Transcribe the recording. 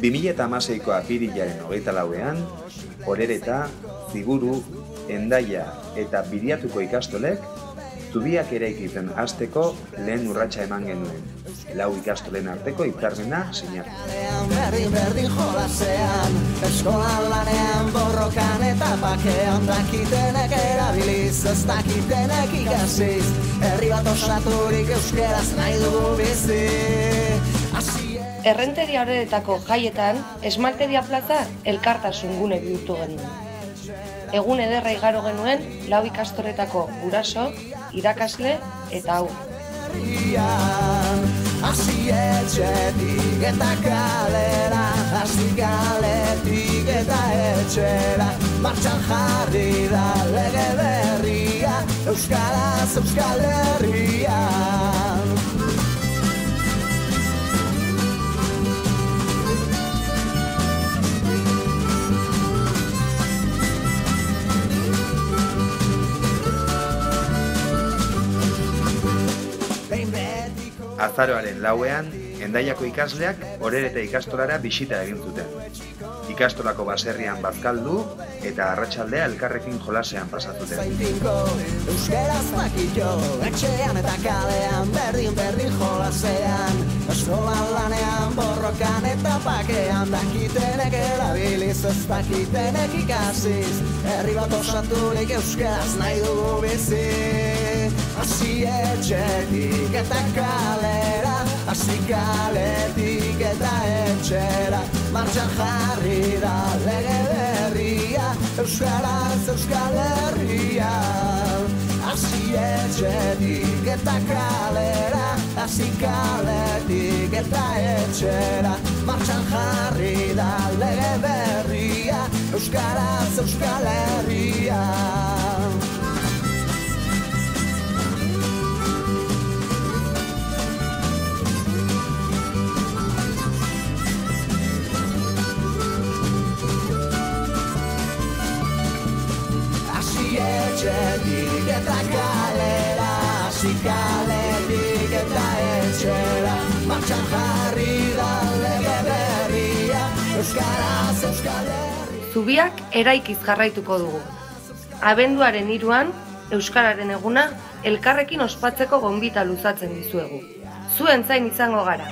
2016ko apirilaren 24ean, Orereta, Ziburu, Hendaia eta Biriatuko ikastolek zubiak eraikitzen hasteko lehen urratsa eman genuen. 4 ikastolen arteko hitzarmena sinatu. Berdin jolasean, eskolan lanean borrokan eta bakean dakitenek erabiliz, ez dakitenek ikasiz, herri bat osaturik euskeraz nahi dugu bizi. Errenteria Oreretako jaietan, Esmalteria plaza elkartasun gune bihurtu genuen. Egun ederra igaro genuen 4 ikastoretako guraso, irakasle eta haur. Hasi etxetik eta kalera, hasi kaletik eta etxera, martxan jarri da lege berria, euskaraz Euskal Herrian. Azaroaren 4ean, Hendaiako ikasleak Orereta ikastolara bisita egin zuten. Ikastolako baserrian bazkaldu eta arratsaldea elkarrekin jolasean pasatuten. Euskeraz dakito, etxean eta kalean, berdin jolasean, eskolan lanean, borrokan eta pakean, dakitenek erabiliz, ez dakitenek ikasiz, herri bat osaturik euskeraz nahi dugu bizi. Hasi etxetik eta kalera, hasi kaletik eta etxera, martxan jarri da lege berria, euskaraz Euskal Herrian. Hasi etxetik eta kalera, hasi kaletik eta etxera, martxan jarri da lege berria, euskaraz Euskal Herrian. Etxetik eta kalera, hasi kaletik eta etxera, martxan jarri da lege berria, euskaraz Euskal Herria. Zubiak eraikiz jarraituko dugu. Abenduaren 3an, Euskararen eguna elkarrekin ospatzeko gonbita luzatzen dizuegu. Zuen zain izango gara.